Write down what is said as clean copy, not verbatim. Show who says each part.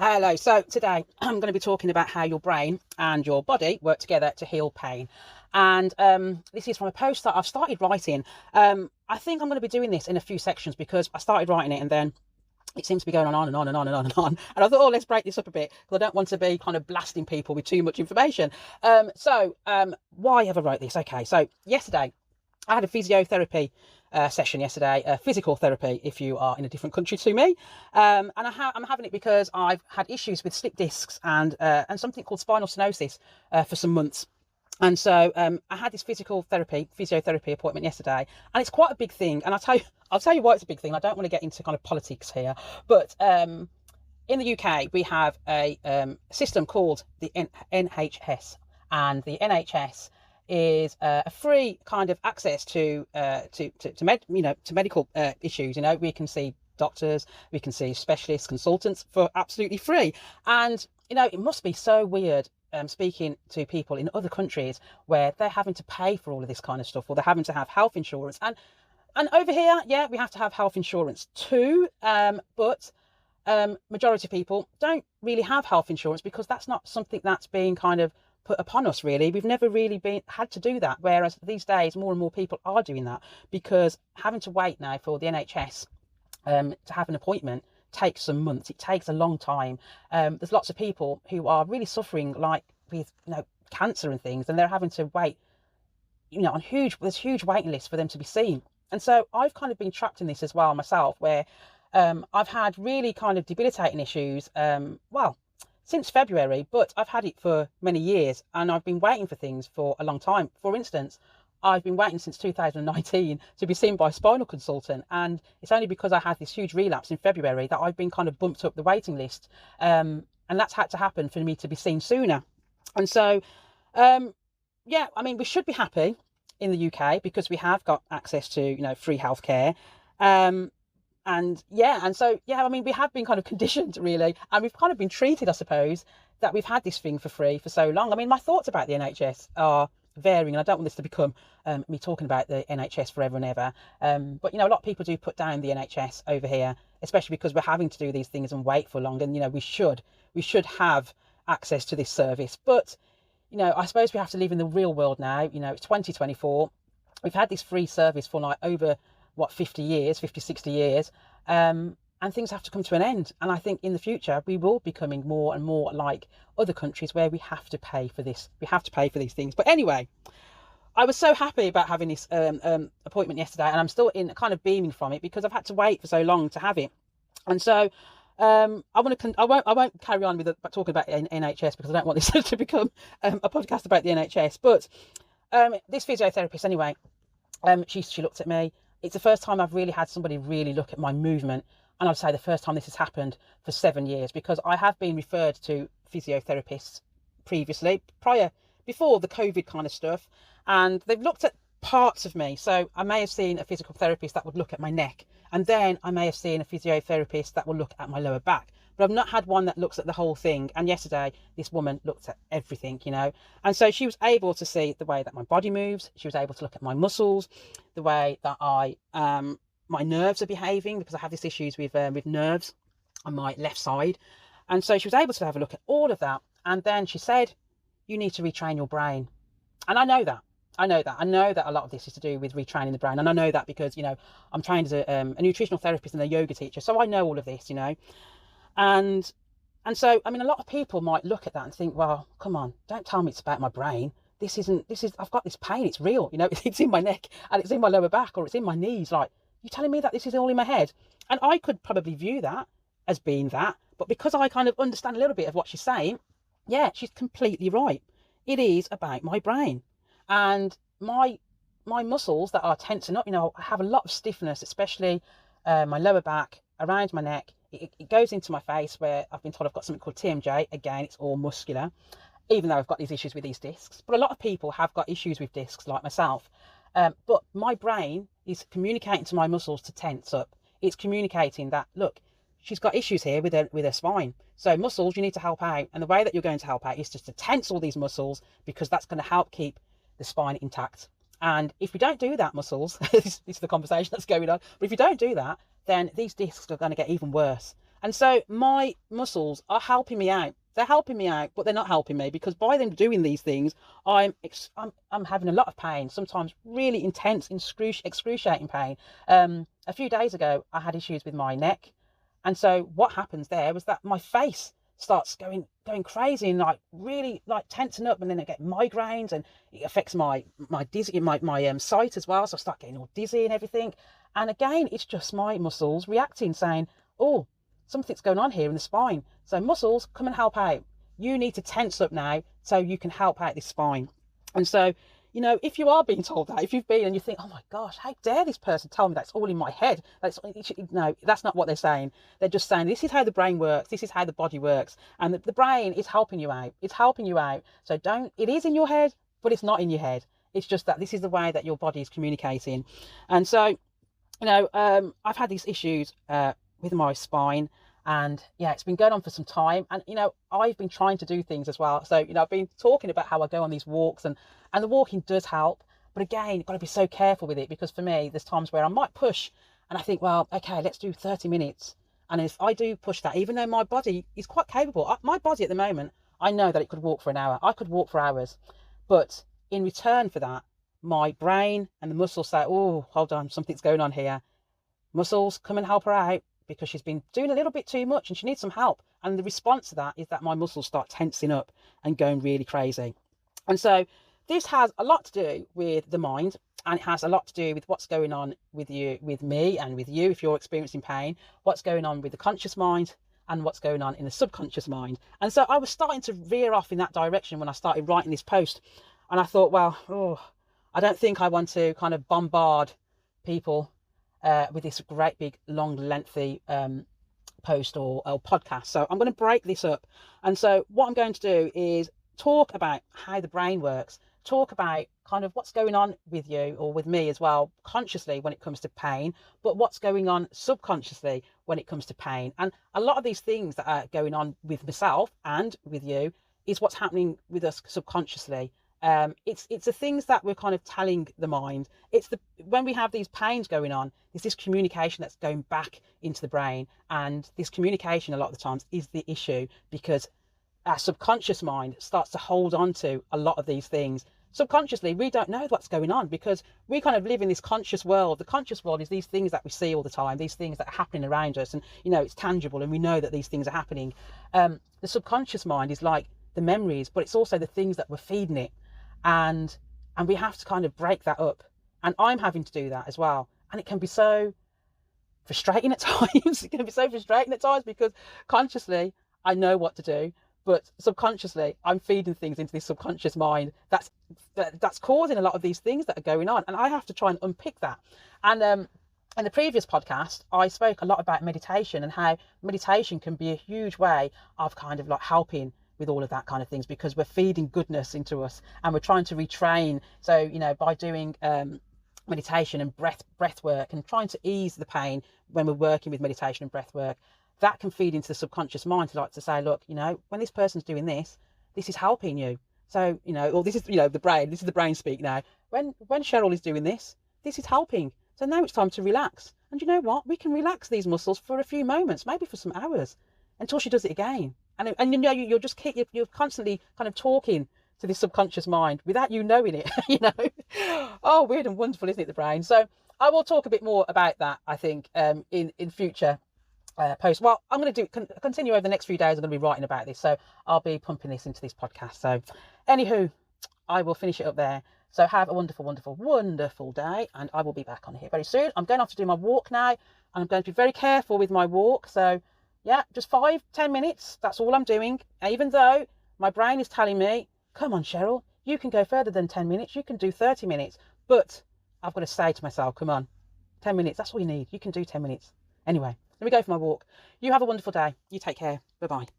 Speaker 1: Hello, so today I'm going to be talking about how your brain and your body work together to heal pain. And this is from a post that I've started writing. I think I'm going to be doing this in a few sections because I started writing it and then it seems to be going on and on and on and on and on. And I thought, oh, let's break this up a bit because I don't want to be kind of blasting people with too much information. Why have I wrote this? Okay, so yesterday I had a physiotherapy session yesterday, physical therapy if you are in a different country to me. And I'm having it because I've had issues with slip discs and something called spinal stenosis for some months. And so I had this physiotherapy appointment yesterday, and it's quite a big thing. And I'll tell you why it's a big thing. I don't want to get into kind of politics here, but in the UK we have a system called the NHS, and the NHS is a free kind of access to medical issues. We can see doctors, we can see specialists, consultants for absolutely free. And it must be so weird speaking to people in other countries where they're having to pay for all of this kind of stuff, or they're having to have health insurance. And over here, yeah, we have to have health insurance too, but majority of people don't really have health insurance because that's not something that's being kind of put upon us, really. We've never really had to do that, whereas these days more and more people are doing that, because having to wait now for the NHS to have an appointment takes some months. It takes a long time. There's lots of people who are really suffering, like with cancer and things, and they're having to wait on there's huge waiting lists for them to be seen. And so I've kind of been trapped in this as well myself, where I've had really kind of debilitating issues since February, but I've had it for many years, and I've been waiting for things for a long time. For instance, I've been waiting since 2019 to be seen by a spinal consultant, and it's only because I had this huge relapse in February that I've been kind of bumped up the waiting list, and that's had to happen for me to be seen sooner. And so, we should be happy in the UK because we have got access to free healthcare. We have been kind of conditioned, really, and we've kind of been treated, I suppose, that we've had this thing for free for so long. I mean, my thoughts about the NHS are varying, and I don't want this to become me talking about the NHS forever and ever. But a lot of people do put down the NHS over here, especially because we're having to do these things and wait for long. And we should have access to this service. But I suppose we have to live in the real world now. It's 2024. We've had this free service for like over 50 years, 50, 60 years, and things have to come to an end. And I think in the future we will be becoming more and more like other countries where we have to pay for this. We have to pay for these things. But anyway, I was so happy about having this appointment yesterday, and I'm still in kind of beaming from it because I've had to wait for so long to have it. And so I won't carry on with talking about NHS because I don't want this to become a podcast about the NHS. But this physiotherapist, anyway, she looked at me. It's the first time I've really had somebody really look at my movement. And I'd say the first time this has happened for 7 years, because I have been referred to physiotherapists before the COVID kind of stuff. And they've looked at parts of me. So I may have seen a physical therapist that would look at my neck. And then I may have seen a physiotherapist that will look at my lower back. But I've not had one that looks at the whole thing. And yesterday, this woman looked at everything, And so she was able to see the way that my body moves. She was able to look at my muscles, the way that my nerves are behaving, because I have these issues with nerves on my left side. And so she was able to have a look at all of that. And then she said, you need to retrain your brain. And I know that. I know that a lot of this is to do with retraining the brain. And I know that because, I'm trained as a nutritional therapist and a yoga teacher. So I know all of this, And so, a lot of people might look at that and think, well, come on, don't tell me it's about my brain. I've got this pain. It's real. It's in my neck and it's in my lower back, or it's in my knees. Like, you're telling me that this is all in my head? And I could probably view that as being that. But because I kind of understand a little bit of what she's saying, yeah, she's completely right. It is about my brain. And my muscles that are tensing up, I have a lot of stiffness, especially my lower back, around my neck. It goes into my face, where I've been told I've got something called TMJ. Again, it's all muscular, even though I've got these issues with these discs. But a lot of people have got issues with discs like myself. But my brain is communicating to my muscles to tense up. It's communicating that, look, she's got issues here with her spine. So muscles, you need to help out. And the way that you're going to help out is just to tense all these muscles, because that's going to help keep the spine intact. And if we don't do that, muscles, this is the conversation that's going on, but if you don't do that, then these discs are going to get even worse. And so my muscles are helping me out. They're helping me out, but they're not helping me, because by them doing these things, I'm having a lot of pain, sometimes really intense, excruciating pain. A few days ago, I had issues with my neck. And so what happens there was that my face starts going crazy and like really like tensing up, and then I get migraines, and it affects my sight as well. So I start getting all dizzy and everything. And again, it's just my muscles reacting, saying, oh, something's going on here in the spine. So muscles, come and help out. You need to tense up now so you can help out this spine. And so, you know, if you are being told that, if you've been and you think, oh my gosh, how dare this person tell me that's all in my head? No, that's not what they're saying. They're just saying, this is how the brain works. This is how the body works. And the brain is helping you out. It's helping you out. So it is in your head, but it's not in your head. It's just that this is the way that your body is communicating. And so, you know, I've had these issues with my spine, and yeah, it's been going on for some time. And, you know, I've been trying to do things as well. So, you know, I've been talking about how I go on these walks, and the walking does help. But again, you've got to be so careful with it, because for me, there's times where I might push and I think, well, okay, let's do 30 minutes. And if I do push that, even though my body is quite capable, my body at the moment, I know that it could walk for an hour. I could walk for hours. But in return for that, my brain and the muscles say, oh, hold on, something's going on here. Muscles, come and help her out, because she's been doing a little bit too much and she needs some help. And the response to that is that my muscles start tensing up and going really crazy. And so this has a lot to do with the mind, and it has a lot to do with what's going on with you, with me, and with you if you're experiencing pain, what's going on with the conscious mind and what's going on in the subconscious mind. And so I was starting to veer off in that direction when I started writing this post. And I thought, well, I don't think I want to kind of bombard people with this great big long lengthy post or podcast. So I'm going to break this up. And so what I'm going to do is talk about how the brain works, talk about kind of what's going on with you, or with me as well, consciously when it comes to pain, but what's going on subconsciously when it comes to pain. And a lot of these things that are going on with myself and with you is what's happening with us subconsciously. It's the things that we're kind of telling the mind. When we have these pains going on, there's this communication that's going back into the brain, and this communication a lot of the times is the issue, because our subconscious mind starts to hold on to a lot of these things. Subconsciously, we don't know what's going on, because we kind of live in this conscious world. The conscious world is these things that we see all the time, these things that are happening around us, and you know, it's tangible and we know that these things are happening. The subconscious mind is like the memories, but it's also the things that we're feeding it. And we have to kind of break that up, and I'm having to do that as well, and it can be so frustrating at times. It can be so frustrating at times, because consciously I know what to do, but subconsciously I'm feeding things into this subconscious mind that's causing a lot of these things that are going on, and I have to try and unpick that. And in the previous podcast, I spoke a lot about meditation, and how meditation can be a huge way of kind of like helping with all of that kind of things, because we're feeding goodness into us, and we're trying to retrain. So, you know, by doing meditation and breath work, and trying to ease the pain when we're working with meditation and breath work, that can feed into the subconscious mind to say, look, you know, when this person's doing this, this is helping you. So, you know, or this is, you know, the brain, this is the brain speak now. When Cheryl is doing this, this is helping. So now it's time to relax. And you know what? We can relax these muscles for a few moments, maybe for some hours, until she does it again. And you know, you're constantly kind of talking to this subconscious mind without you knowing it, you know. Oh, weird and wonderful, isn't it, the brain? So I will talk a bit more about that, I think, in future posts. Well, I'm going to continue over the next few days. I'm going to be writing about this, so I'll be pumping this into this podcast. So anywho, I will finish it up there. So have a wonderful, wonderful, wonderful day, and I will be back on here very soon. I'm going off to do my walk now, and I'm going to be very careful with my walk. So yeah, just 5-10 minutes. That's all I'm doing. Even though my brain is telling me, come on, Cheryl, you can go further than 10 minutes. You can do 30 minutes. But I've got to say to myself, come on, 10 minutes. That's all you need. You can do 10 minutes. Anyway, let me go for my walk. You have a wonderful day. You take care. Bye-bye.